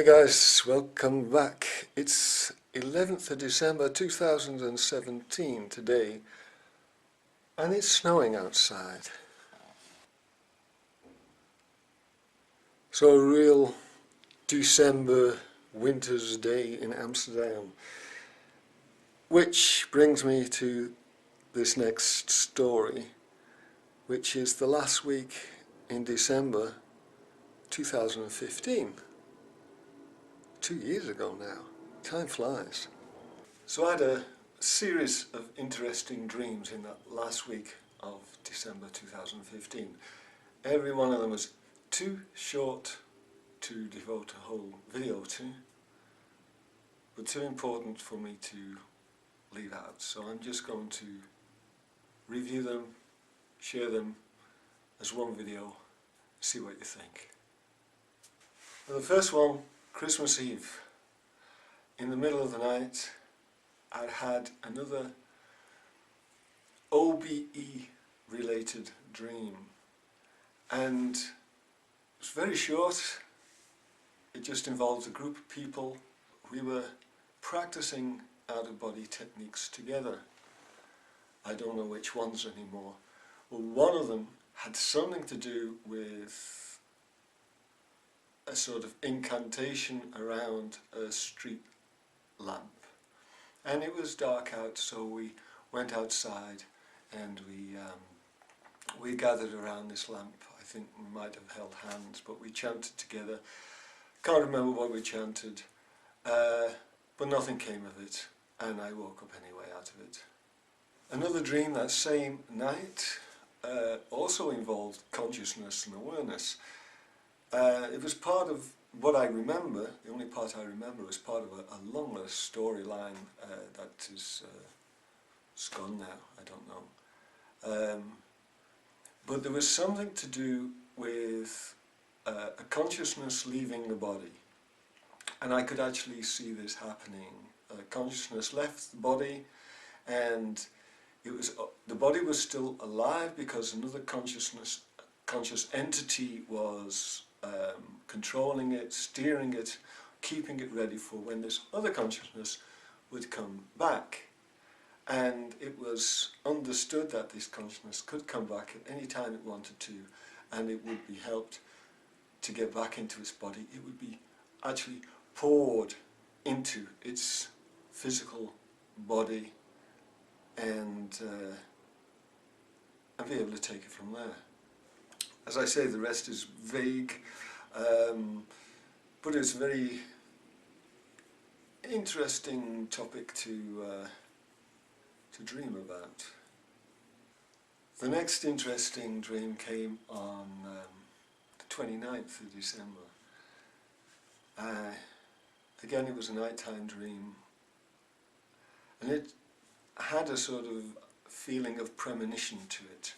Hey guys, welcome back. It's 11th of December 2017 today, and it's snowing outside. So a real December winter's day in Amsterdam. Which brings me to this next story, which is the last week in December 2015. 2 years ago now. Time flies. So I had a series of interesting dreams in that last week of December 2015. Every one of them was too short to devote a whole video to, but too important for me to leave out. So I'm just going to review them, share them as one video, see what you think. And the first one, Christmas Eve. In the middle of the night, I had another OBE related dream, and it was very short. It just involved a group of people. We were practicing out-of-body techniques together. I don't know which ones anymore. Well, one of them had something to do with a sort of incantation around a street lamp. And it was dark out, so we went outside and we gathered around this lamp. I think we might have held hands, but we chanted together. Can't remember what we chanted, but nothing came of it, and I woke up anyway out of it. Another dream that same night also involved consciousness and awareness. It was part of what I remember. The only part I remember was part of a longer storyline that is it's gone now, I don't know. But there was something to do with a consciousness leaving the body. And I could actually see this happening. Consciousness left the body, and it was the body was still alive because another conscious entity was controlling it, steering it, keeping it ready for when this other consciousness would come back. And it was understood that this consciousness could come back at any time it wanted to, and it would be helped to get back into its body. It would be actually poured into its physical body and be able to take it from there. As I say, the rest is vague, but it's a very interesting topic to dream about. The next interesting dream came on the 29th of December. Again, it was a nighttime dream, and it had a sort of feeling of premonition to it.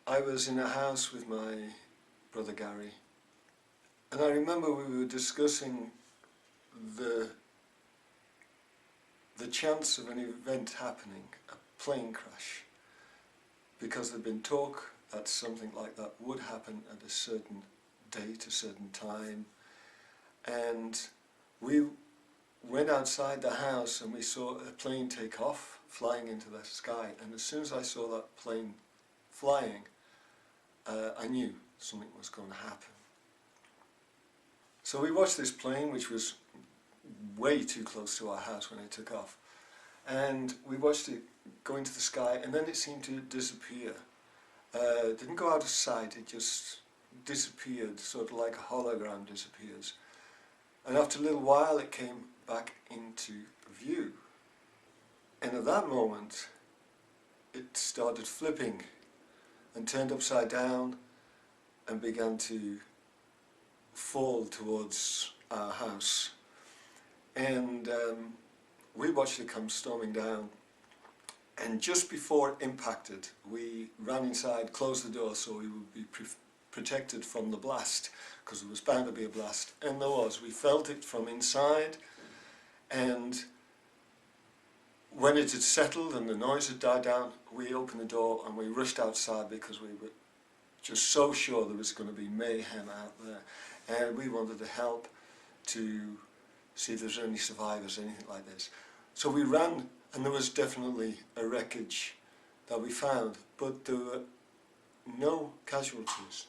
I was in a house with my brother Gary, and I remember we were discussing the chance of an event happening, a plane crash, because there'd been talk that something like that would happen at a certain date, a certain time, and we went outside the house and we saw a plane take off, flying into the sky, and as soon as I saw that plane flying, I knew something was going to happen. So we watched this plane, which was way too close to our house when it took off, and we watched it go into the sky, and then it seemed to disappear. It didn't go out of sight, it just disappeared, sort of like a hologram disappears. And after a little while it came back into view, and at that moment it started flipping and turned upside down and began to fall towards our house. And we watched it come storming down, and just before it impacted we ran inside, closed the door so we would be protected from the blast, because there was bound to be a blast, and there was. We felt it from inside, and when it had settled and the noise had died down, we opened the door and we rushed outside because we were just so sure there was going to be mayhem out there. and we wanted to help to see if there's any survivors, anything like this. So we ran, and there was definitely a wreckage that we found, but there were no casualties.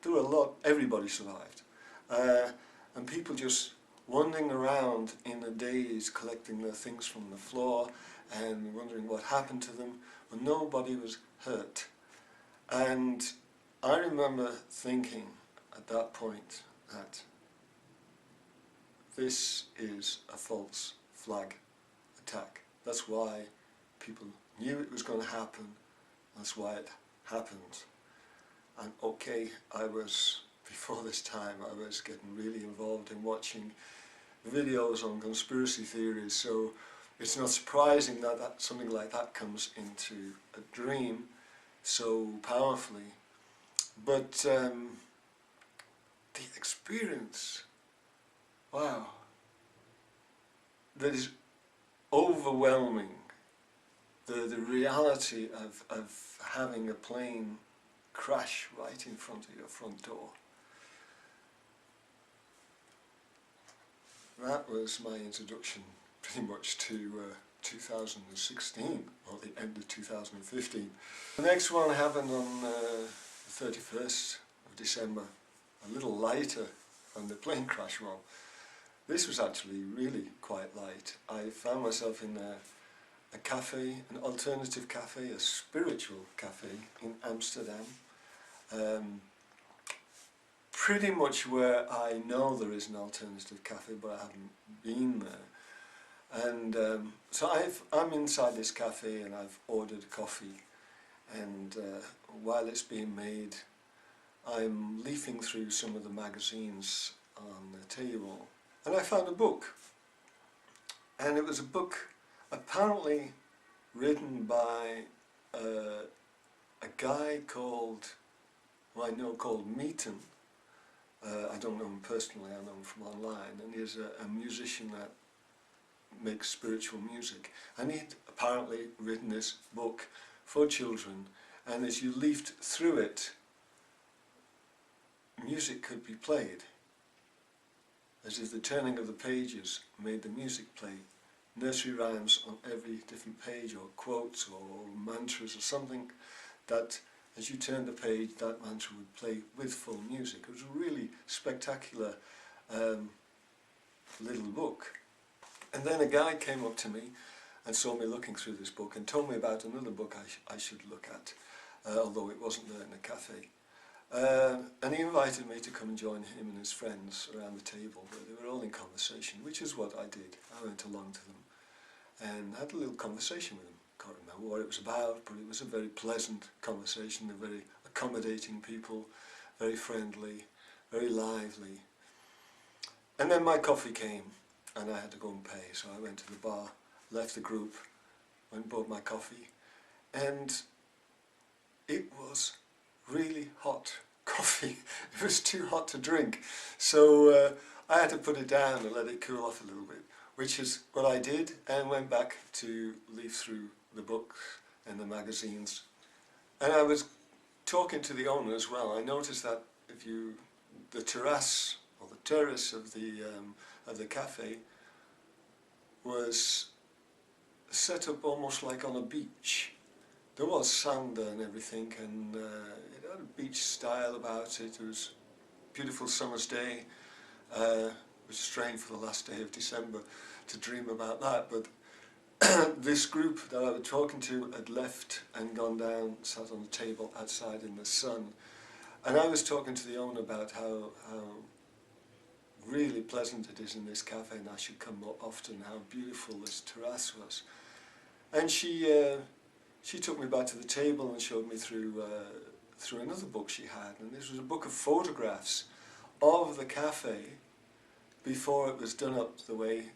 There were a lot, everybody survived. And people just wandering around in a daze, collecting their things from the floor and wondering what happened to them, but nobody was hurt. And I remember thinking at that point that this is a false flag attack. That's why people knew it was going to happen. That's why it happened. And okay, before this time, I was getting really involved in watching videos on conspiracy theories, so it's not surprising that something like that comes into a dream so powerfully. But the experience, wow, that is overwhelming. The reality of having a plane crash right in front of your front door. That was my introduction pretty much to 2016, or the end of 2015. The next one happened on the 31st of December, a little lighter than the plane crash one. This was actually really quite light. I found myself in a cafe, an alternative cafe, a spiritual cafe in Amsterdam. Pretty much where I know there is an alternative cafe, but I haven't been there. And so I'm inside this cafe and I've ordered coffee, and while it's being made, I'm leafing through some of the magazines on the table, and I found a book. And it was a book apparently written by a guy called, who I know, called Meaton. I don't know him personally, I know him from online, and he's a musician that makes spiritual music. And he'd apparently written this book for children, and as you leafed through it, music could be played. As if the turning of the pages made the music play. Nursery rhymes on every different page, or quotes, or mantras, or something that as you turned the page, that mantra would play with full music. It was a really spectacular little book. And then a guy came up to me and saw me looking through this book and told me about another book I should look at, although it wasn't there in the cafe. And he invited me to come and join him and his friends around the table, where they were all in conversation, which is what I did. I went along to them and had a little conversation with them. Can't remember what it was about, but it was a very pleasant conversation. They're very accommodating people, very friendly, very lively. And then my coffee came and I had to go and pay, so I went to the bar, left the group, went and bought my coffee, and it was really hot coffee. It was too hot to drink, so I had to put it down and let it cool off a little bit, which is what I did, and went back to leaf through the books and the magazines. And I was talking to the owner as well. I noticed that the terrace, or the terrace of the cafe was set up almost like on a beach. There was sand there and everything, and it had a beach style about it. It was a beautiful summer's day. It was strange for the last day of December to dream about that, but this group that I was talking to had left and gone down, sat on the table outside in the sun. And I was talking to the owner about how really pleasant it is in this cafe, and I should come more often, how beautiful this terrace was. And she took me back to the table and showed me through another book she had, and this was a book of photographs of the cafe before it was done up the way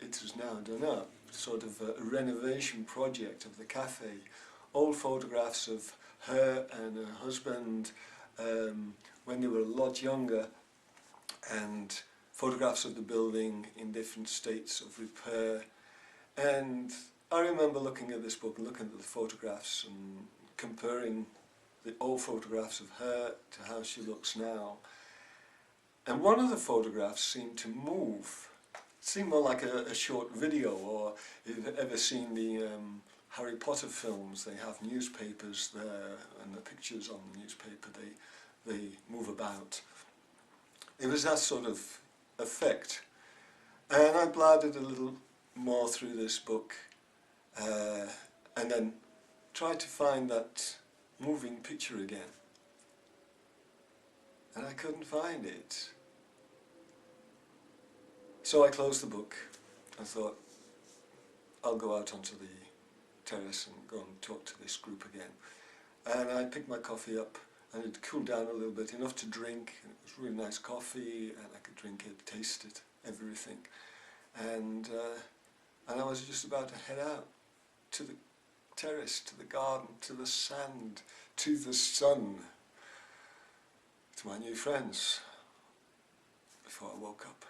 it is now done up. Sort of a renovation project of the cafe. Old photographs of her and her husband when they were a lot younger, and photographs of the building in different states of repair. And I remember looking at this book and looking at the photographs and comparing the old photographs of her to how she looks now. And one of the photographs seemed to move. It seemed more like a short video, or if you've ever seen the Harry Potter films, they have newspapers there, and the pictures on the newspaper, they move about. It was that sort of effect. And I bladdered a little more through this book, and then tried to find that moving picture again. And I couldn't find it. So I closed the book. I thought, I'll go out onto the terrace and go and talk to this group again. And I picked my coffee up, and it cooled down a little bit, enough to drink. And it was really nice coffee, and I could drink it, taste it, everything. And I was just about to head out to the terrace, to the garden, to the sand, to the sun, to my new friends, before I woke up.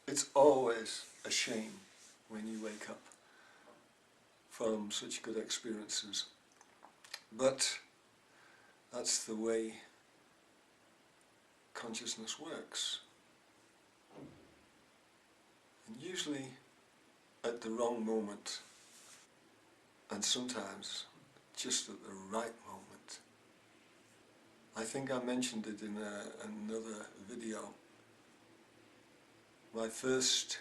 It's always a shame when you wake up from such good experiences, but that's the way consciousness works. And usually at the wrong moment, and sometimes just at the right moment. I think I mentioned it in another video. My first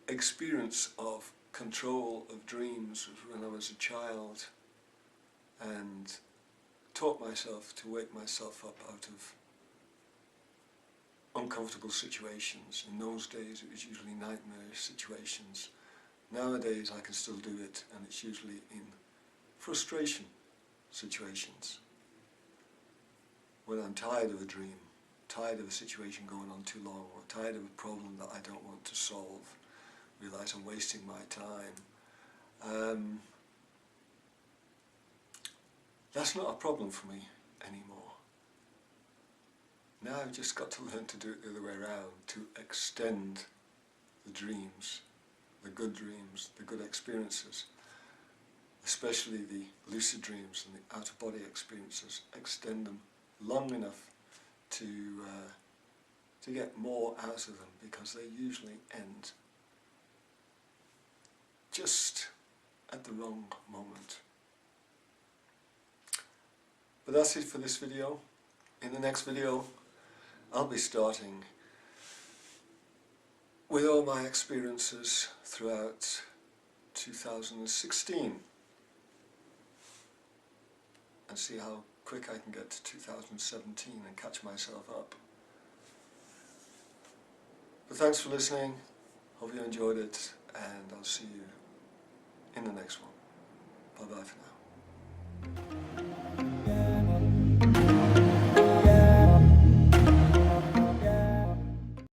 experience of control of dreams was when I was a child, and taught myself to wake myself up out of uncomfortable situations. In those days it was usually nightmare situations. Nowadays I can still do it, and it's usually in frustration situations. When I'm tired of a dream, tired of a situation going on too long, or tired of a problem that I don't want to solve, realise I'm wasting my time. That's not a problem for me anymore. Now I've just got to learn to do it the other way around, to extend the dreams, the good experiences, especially the lucid dreams and the out-of-body experiences, extend them long enough to get more out of them, because they usually end just at the wrong moment. But that's it for this video. In the next video I'll be starting with all my experiences throughout 2016 and see how quick I can get to 2017 and catch myself up. But thanks for listening, hope you enjoyed it, and I'll see you in the next one. Bye bye for now.